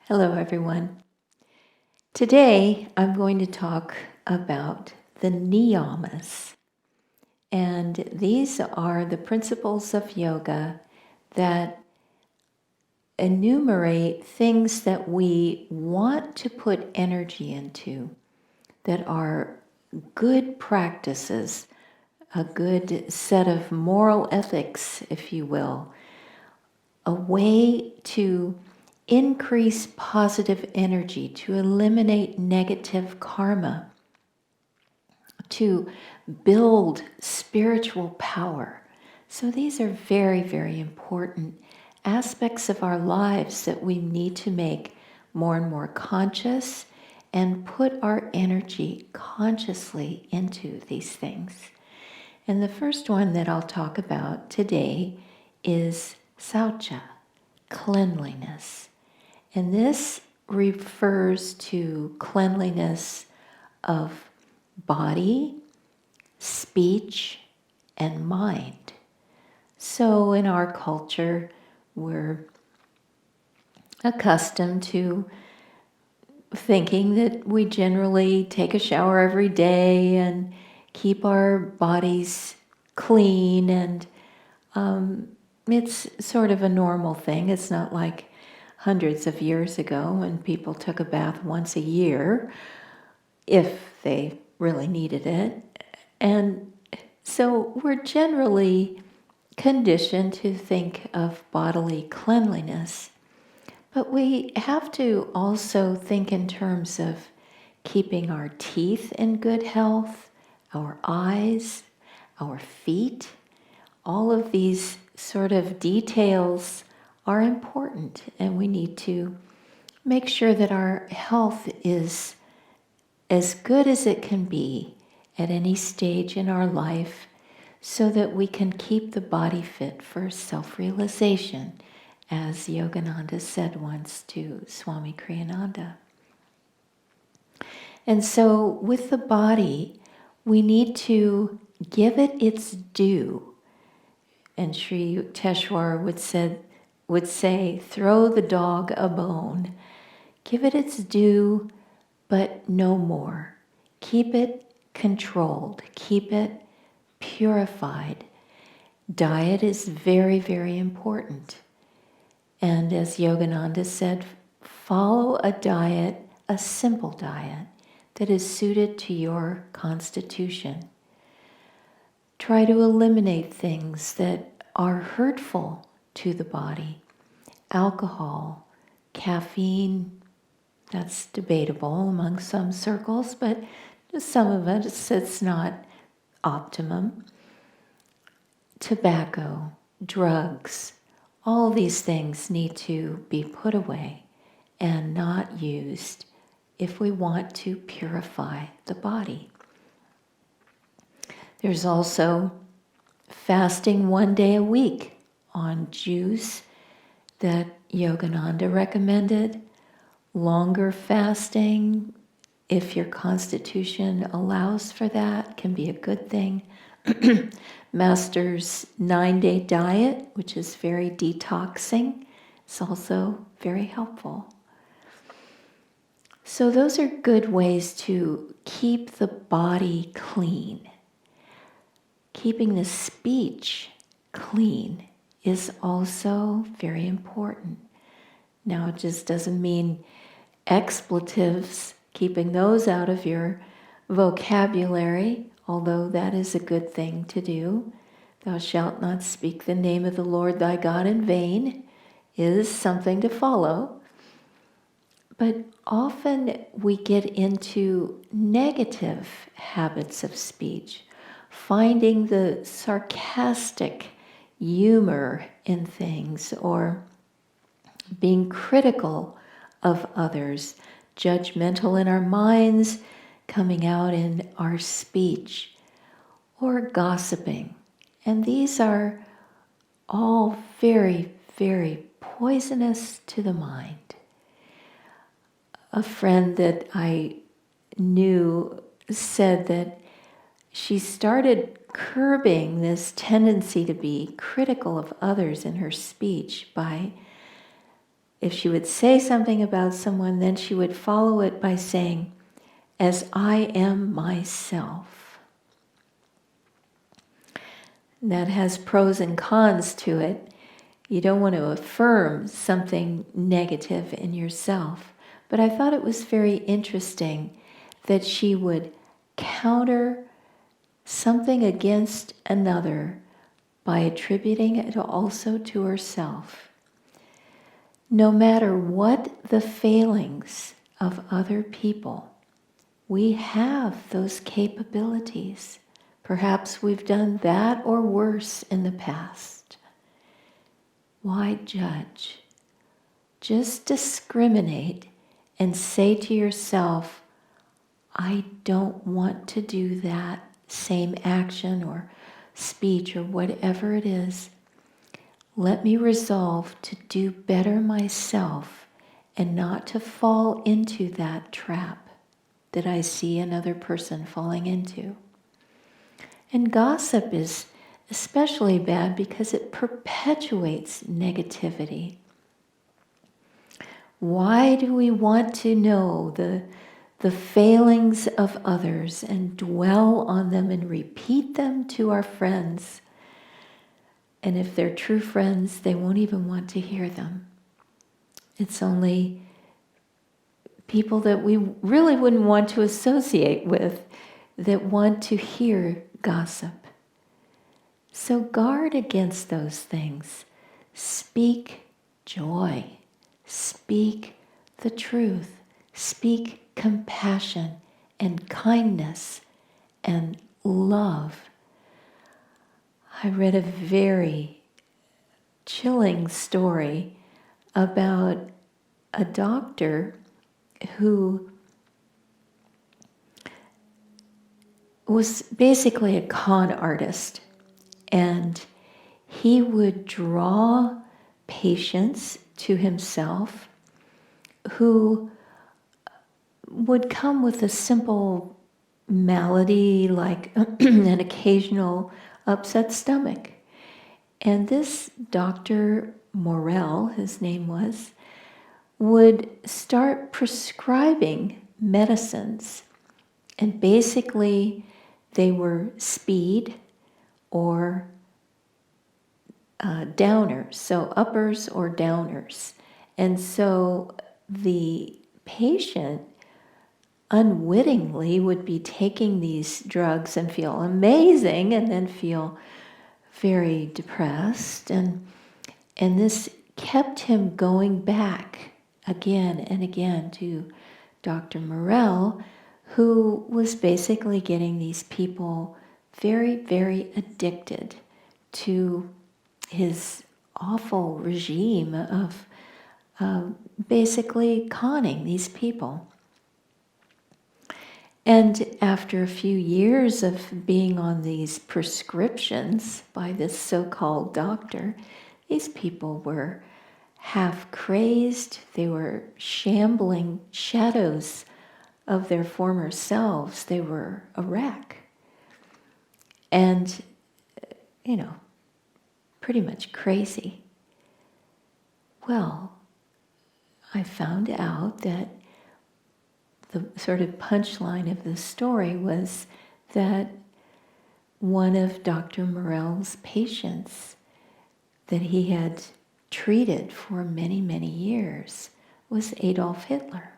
Hello, everyone. Today, I'm going to talk about the Niyamas. And these are the principles of yoga that enumerate things that we want to put energy into, that are good practices, a good set of moral ethics, if you will, a way to increase positive energy, to eliminate negative karma, to build spiritual power. So these are very, very important aspects of our lives that we need to make more and more conscious and put our energy consciously into these things. And the first one that I'll talk about today is Sauca, cleanliness. And this refers to cleanliness of body, speech, and mind. So in our culture, we're accustomed to thinking that we generally take a shower every day and keep our bodies clean, and it's sort of a normal thing. It's not like hundreds of years ago when people took a bath once a year, if they really needed it. And so we're generally conditioned to think of bodily cleanliness, but we have to also think in terms of keeping our teeth in good health, our eyes, our feet. All of these sort of details are important, and we need to make sure that our health is as good as it can be at any stage in our life, so that we can keep the body fit for self-realization, as Yogananda said once to Swami Kriyananda. And so with the body, we need to give it its due. And Sri Yukteswar would say, throw the dog a bone. Give it its due, but no more. Keep it controlled. Keep it purified. Diet is very, very important. And as Yogananda said, follow a diet, a simple diet, that is suited to your constitution. Try to eliminate things that are hurtful to the body. Alcohol, caffeine, that's debatable among some circles, but some of us it's not optimum. Tobacco, drugs, all these things need to be put away and not used if we want to purify the body. There's also fasting 1 day a week on juice that Yogananda recommended. Longer fasting, if your constitution allows for that, can be a good thing. Master's 9-day diet, which is very detoxing, is also very helpful. So those are good ways to keep the body clean. Keeping the speech clean is also very important. Now, it just doesn't mean expletives, keeping those out of your vocabulary, although that is a good thing to do. Thou shalt not speak the name of the Lord thy God in vain is something to follow. But often we get into negative habits of speech, finding the sarcastic humor in things, or being critical of others, judgmental in our minds, coming out in our speech, or gossiping. And these are all very, very poisonous to the mind. A friend that I knew said that she started curbing this tendency to be critical of others in her speech by if she would say something about someone, then she would follow it by saying, as I am myself. And that has pros and cons to it. You don't want to affirm something negative in yourself. But I thought it was very interesting that she would counter something against another by attributing it also to herself. No matter what the failings of other people, we have those capabilities. Perhaps we've done that or worse in the past. Why judge? Just discriminate and say to yourself, I don't want to do that same action or speech or whatever it is. Let me resolve to do better myself and not to fall into that trap that I see another person falling into. And gossip is especially bad because it perpetuates negativity. Why do we want to know the failings of others and dwell on them and repeat them to our friends? And if they're true friends, they won't even want to hear them. It's only people that we really wouldn't want to associate with that want to hear gossip. So guard against those things. Speak joy. Speak the truth. Speak compassion and kindness and love. I read a very chilling story about a doctor who was basically a con artist, and he would draw patients to himself who would come with a simple malady like an occasional upset stomach. And this Dr. Morrell, his name was, would start prescribing medicines. And basically, they were speed or downers, so uppers or downers. And so the patient unwittingly would be taking these drugs and feel amazing and then feel very depressed. And this kept him going back again and again to Dr. Morrell, who was basically getting these people very, very addicted to his awful regime of basically conning these people. And after a few years of being on these prescriptions by this so-called doctor, these people were half crazed. They were shambling shadows of their former selves. They were a wreck. And, pretty much crazy. Well, I found out that the sort of punchline of the story was that one of Dr. Morrell's patients that he had treated for many, many years was Adolf Hitler.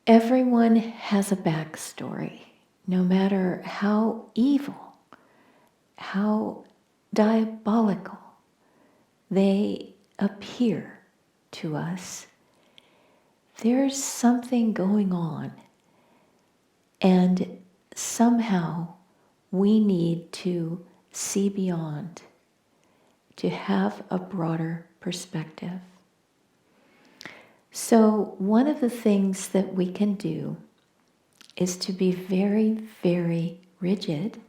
Everyone has a backstory, no matter how evil, how diabolical they appear to us. There's something going on, and somehow we need to see beyond, to have a broader perspective. So one of the things that we can do is to be very, very rigid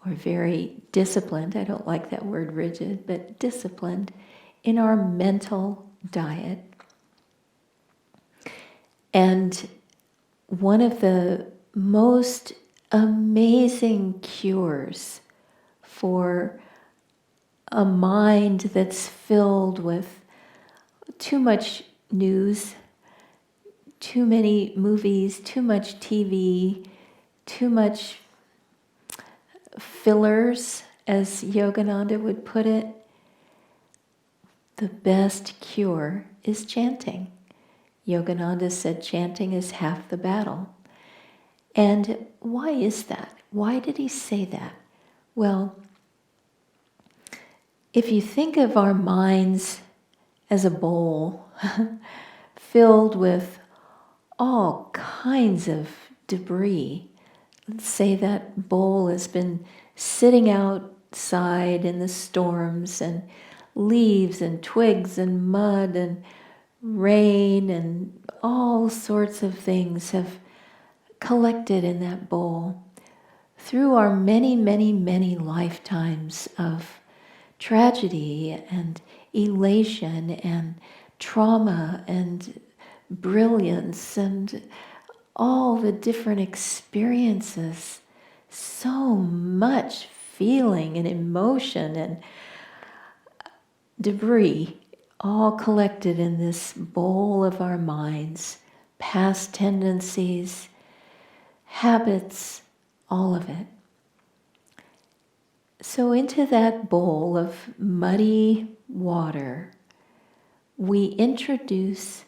or very disciplined. I don't like that word rigid, but disciplined in our mental diet. And one of the most amazing cures for a mind that's filled with too much news, too many movies, too much TV, too much fillers, as Yogananda would put it, the best cure is chanting. Yogananda said chanting is half the battle. And why is that? Why did he say that? Well, if you think of our minds as a bowl filled with all kinds of debris, let's say that bowl has been sitting outside in the storms, and leaves and twigs and mud and rain and all sorts of things have collected in that bowl through our many, many, many lifetimes of tragedy and elation and trauma and brilliance and all the different experiences, so much feeling and emotion and debris all collected in this bowl of our minds, past tendencies, habits, all of it. So into that bowl of muddy water, we introduce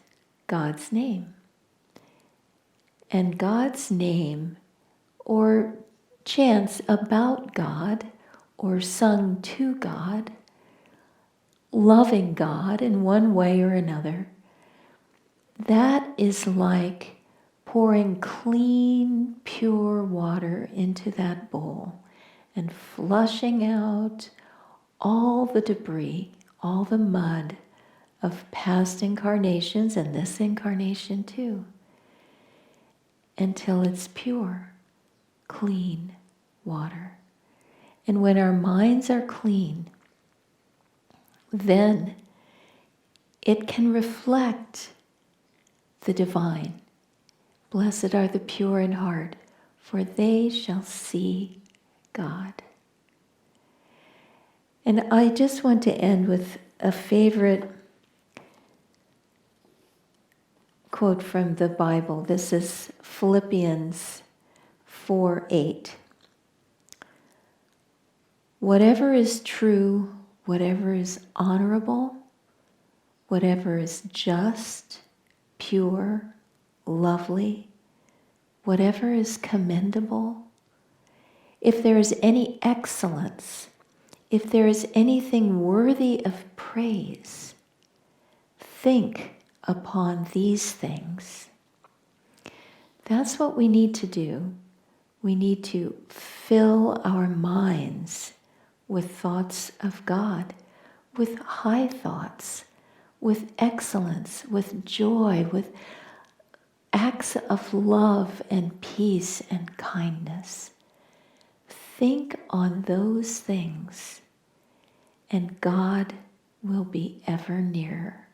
God's name. And God's name, or chants about God, or sung to God, loving God in one way or another, that is like pouring clean, pure water into that bowl and flushing out all the debris, all the mud of past incarnations and this incarnation too, until it's pure, clean water. And when our minds are clean, then it can reflect the divine. Blessed are the pure in heart, for they shall see God. And I just want to end with a favorite quote from the Bible. This is Philippians 4:8. Whatever is true, whatever is honorable, whatever is just, pure, lovely, whatever is commendable, if there is any excellence, if there is anything worthy of praise, think upon these things. That's what we need to do. We need to fill our minds with thoughts of God, with high thoughts, with excellence, with joy, with acts of love and peace and kindness. Think on those things, and God will be ever nearer.